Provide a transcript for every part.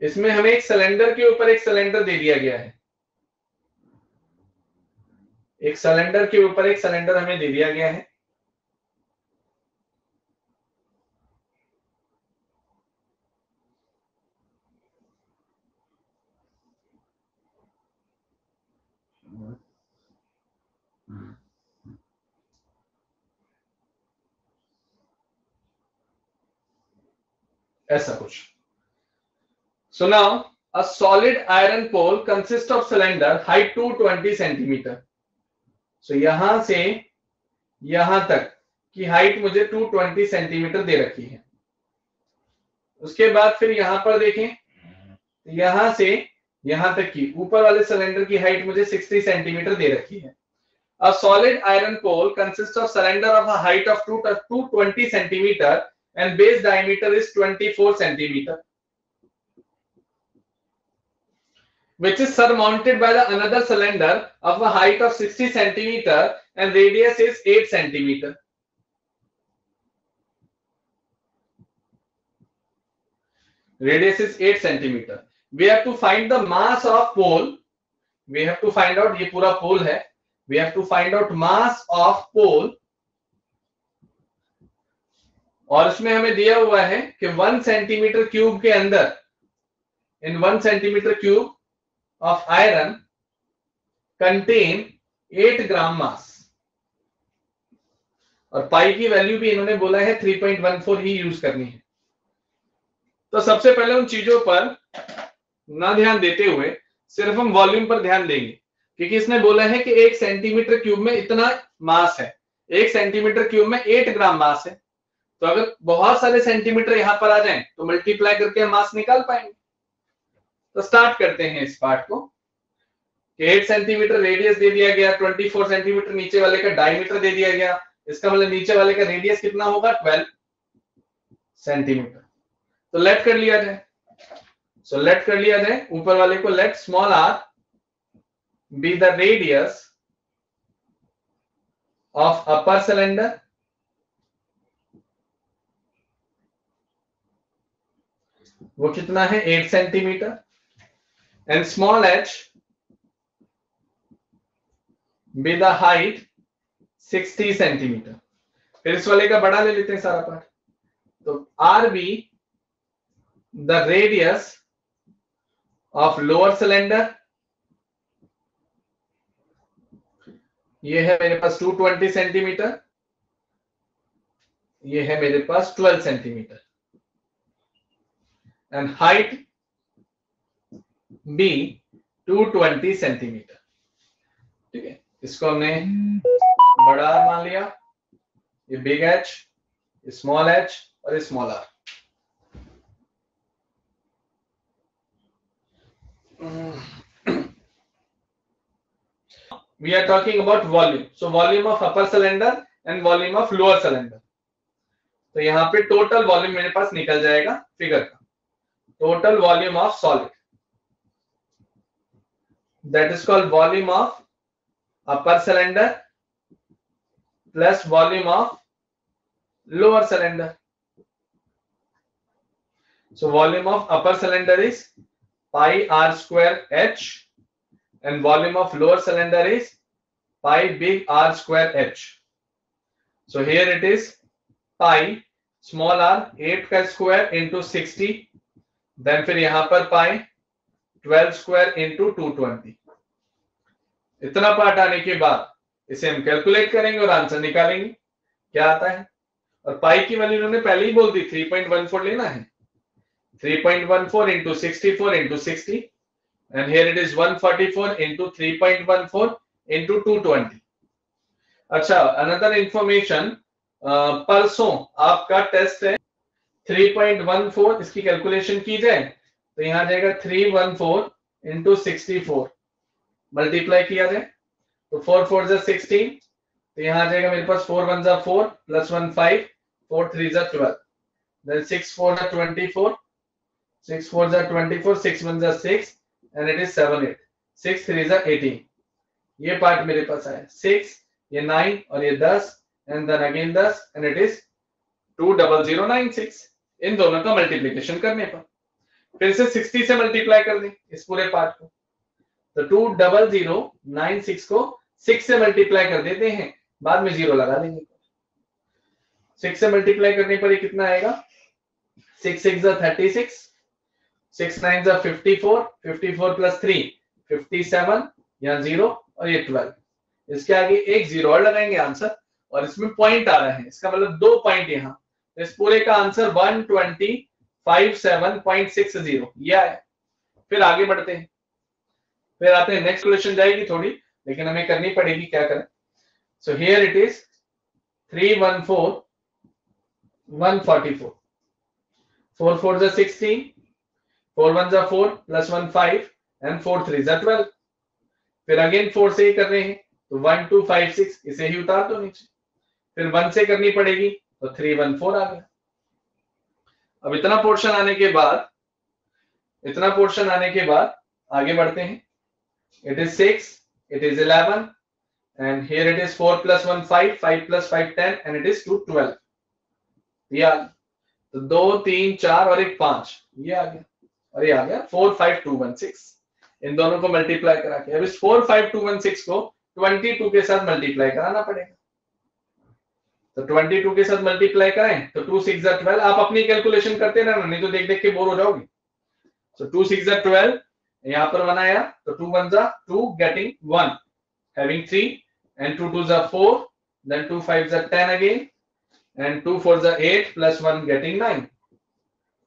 इसमें हमें एक सिलेंडर के ऊपर एक सिलेंडर दे दिया गया है, एक सिलेंडर के ऊपर एक सिलेंडर हमें दे दिया गया है। ऐसा कुछ। So now a solid iron pole consists of cylinder height 220 centimetre. So यहां से यहां तक की हाइट मुझे 220 सेंटीमीटर दे रखी है। उसके बाद फिर यहां पर देखें, यहां से यहां तक की ऊपर वाले सिलेंडर की हाइट मुझे 60 सेंटीमीटर दे रखी है। A solid iron pole consists of cylinder of a height of 220 centimeter and base diameter is 24 centimeter, which is surmounted by the another cylinder of a height of 60 centimeter and radius is 8 centimeter. Radius is 8 centimeter. We have to find the mass of pole. We have to find out, ये पूरा pole है. We have to find out mass of pole. और इसमें हमें दिया हुआ है कि 1 सेंटीमीटर क्यूब के अंदर, in 1 centimetre cube of iron contain 8 ग्राम मास। और पाई की वैल्यू भी इन्होंने बोला है 3.14 ही यूज करनी है। तो सबसे पहले उन चीजों पर ना ध्यान देते हुए सिर्फ हम वॉल्यूम पर ध्यान देंगे, क्योंकि इसने बोला है कि 1 सेंटीमीटर क्यूब में इतना मास है, 1 सेंटीमीटर क्यूब में 8 ग्राम मास है। तो अगर बहुत सारे सेंटीमीटर यहां पर आ जाएं तो मल्टीप्लाई करके हम मास निकाल पाएंगे। तो स्टार्ट करते हैं इस पार्ट को। 8 सेंटीमीटर रेडियस दे दिया गया, 24 सेंटीमीटर नीचे वाले का डायमीटर दे दिया गया, इसका मतलब नीचे वाले का रेडियस कितना होगा 12 सेंटीमीटर। तो लेट कर लिया जाए। सो लेट कर लिया जाए ऊपर वाले को, let small are be the radius of upper cylinder वो कितना है 8 centimetre and small H be the height 60 centimetre. फिर इस वाले का बड़ा ले लेते हैं सारा पार्ट। तो R be the radius of lower cylinder, ये है मेरे पास 220 सेंटीमीटर, ये है मेरे पास 12 centimetre and height be 220 centimetre. ठीक है, इसको हमने बड़ा आर मान लिया, ये बिग एच, स्मॉल एच और small R. We are talking about volume. So volume of upper cylinder and volume of lower cylinder. तो यहां पे टोटल वॉल्यूम मेरे पास निकल जाएगा फिगर का, total volume of solid, that is called volume of upper cylinder plus volume of lower cylinder. So volume of upper cylinder is pi r square h and volume of lower cylinder is pi big R square h. So here it is pi small r 8 का square into 60, then फिर यहां पर pi 12 square into 220। इतना part आने के बाद इसे हम कैलकुलेट करेंगे और आंसर निकालेंगे क्या आता है। और पाई की वैल्यू इन्होंने पहले ही बोल दी, 3.14 लेना है। 3.14 into 64 into 60 and here it is 144 into 3.14 into 220। अच्छा, अनदर इंफॉर्मेशन, परसों आपका टेस्ट है 3.14, इसकी कैलकुलेशन की जाए तो यहां जाएगा 314 into 64, मल्टीप्लाई किया जाए तो 4 4 जा 16, तो यहां आ जाएगा मेरे पास 4 1 जा 4 प्लस 1 5, 4 3 जा 12, then 6 4 जा 24, 6 4 जा 24, 6 1 जा 6 and it is 7 8, 6 3 जा 18। ये पार्ट मेरे पास आया 6, ये 9 और ये 10 and then again 10 and it is 20096। इन दोनों का मल्टीप्लिकेशन करने पर फिर से 60 से मल्टीप्लाई कर दें इस पूरे पार्ट को, तो 20096 को 6 से मल्टीप्लाई कर देते हैं, बाद में 0 लगा देंगे। 6 से मल्टीप्लाई करने पर ये कितना आएगा, 6 6 36, 6 9 54, 54 प्लस 3 57, यहाँ 0 और ये 12, इसके आगे एक 0 और लगाएंगे आंसर, और इसमें पॉइंट आ रहे हैं, इसका मतलब 2 पॉइंट यहाँ, तो इस पूरे का आंसर 12057.60 ये आया। फिर आगे बढ़ते हैं, फिर आते हैं नेक्स्ट क्वेश्चन जाएगी थोड़ी, लेकिन हमें करनी पड़ेगी, क्या करें। So here it is 314,144, 4 4 16, 4 1 4 plus 1 5 and 4 3 12। फिर अगेन 4 से ही कर रहे हैं, तो 1 2 5 6, इसे ही उतार दो नीचे। फिर 1 से करनी पड़ेगी, तो 3 1 4 आ गया। अब इतना पोर्शन आने के बाद आगे बढ़ते हैं। It is 6, it is 11, and here it is 4 plus 1 5, 5 plus 5 10, and it is 2 12। ये आ गया, तो 2 3 4 और एक 5, ये आ गया, और ये आ गया 4 5 2 1 6। इन दोनों को मल्टीप्लाई करा के अब इस 4 5 2 1 6 को 22 के साथ मल्टीप्लाई कराना पड़ेगा। तो 22 के साथ मल्टीप्लाई करें तो 2 6 12। आप अपनी कैलकुलेशन करते रहना, नहीं तो देख देख के बोर हो जाओगे। So 2 6 12, यहाँ पर 1 आया, तो 2 1 2 getting 1, having 3, and 2 2 4, then 2 5 10 again, and 2 4 8 plus 1 getting 9।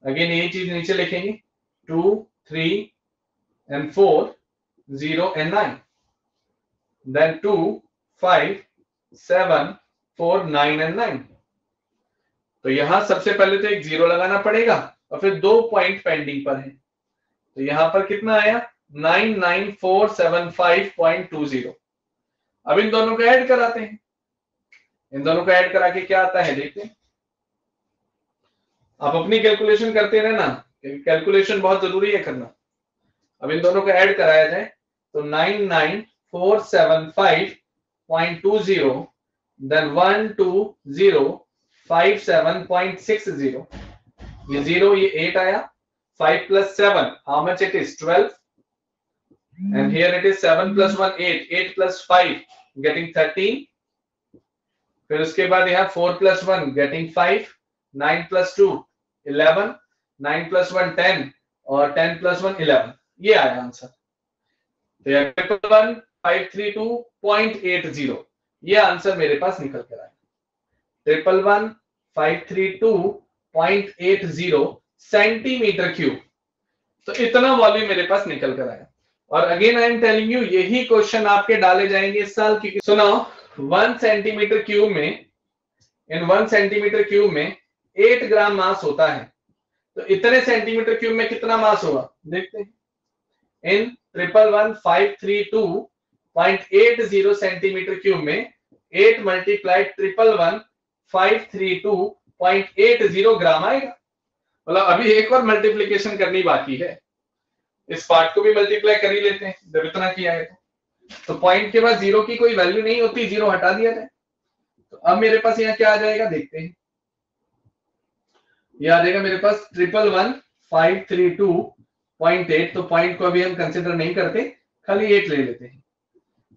Again यही चीज नीचे लिखेंगे, 2 3 and 4 0 and 9, then 2 5 7 4 9 and 9। तो यहां सबसे पहले तो एक 0 लगाना पड़ेगा, और फिर 2 पॉइंट पेंडिंग पर है, तो यहां पर कितना आया, 99475.20। अब इन दोनों को ऐड कराते हैं, इन दोनों को ऐड करा के क्या आता है देखते हैं। आप अपनी कैलकुलेशन करते रहना, कैलकुलेशन बहुत जरूरी है करना। अब इन दोनों को ऐड कराया जाए तो 99475.20, देन 12057.60, ये 0 ये 8 आया, 5 plus 7, how much it is? 12. And here it is 7 plus 1 8, 8 plus 5 getting 13। फिर उसके बाद यहाँ 4 plus 1 getting 5, 9 plus 2 11, 9 plus 1 10 और 10 plus 1 11, ये आया आंसर। तो यह 11532.80 ये आंसर मेरे पास निकल कर आया, 11532.80 सेंटीमीटर क्यूब। तो इतना वॉल्यूम मेरे पास निकल कर आया। और again I am telling you, यही क्वेश्चन आपके डाले जाएंगे इस साल की। सुनो, 1 सेंटीमीटर क्यूब में, इन 1 सेंटीमीटर क्यूब में 8 ग्राम मास होता है, तो इतने सेंटीमीटर क्यूब में कितना मास होगा देखते हैं। इन 11532.80 सेंटीमीटर क्यूब में 8 मल्टीप्लाई 11532.80 ग्राम आएगा। मतलब अभी एक और मल्टीप्लीकेशन करनी बाकी है, इस पार्ट को भी मल्टीप्लाई कर ही लेते हैं जब इतना किया है। तो पॉइंट के बाद 0 की कोई वैल्यू नहीं होती, 0 हटा दिया जाए। तो अब मेरे पास यहाँ क्या आ जाएगा देखते हैं, ये आ जाएगा मेरे पास 11532.8। तो पॉइंट को अभी हम कंसिडर नहीं करते, खाली 8 ले लेते हैं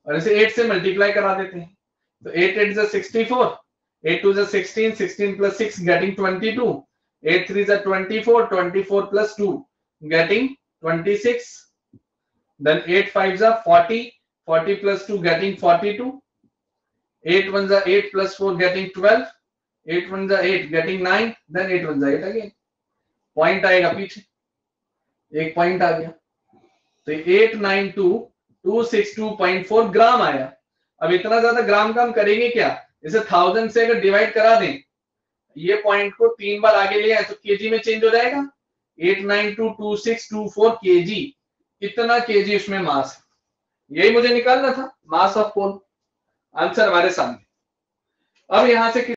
और इसे 8 से मल्टीप्लाई करा देते हैं। तो 8 8 64, 8 2 16, 16 plus 6 getting 22, 8 3 24, 24 plus 2 getting 26, then 8 5 40, 40 plus 2 getting 42, 8 1 8 plus 4 getting 12, 8 1 8 getting 9, then 8 1 8 again। Point आएगा पीछे, एक पॉइंट आ गया, तो 892262.4 ग्राम आया। अब इतना ज्यादा ग्राम का हम करेंगे क्या, इसे 1000 से अगर डिवाइड करा दें, ये पॉइंट को 3 बार आगे ले आए तो केजी में चेंज हो जाएगा। 8922624 केजी, इतना केजी उसमें मास है। यही मुझे निकालना था, मास ऑफ पोल। आंसर हमारे सामने। अब यहां से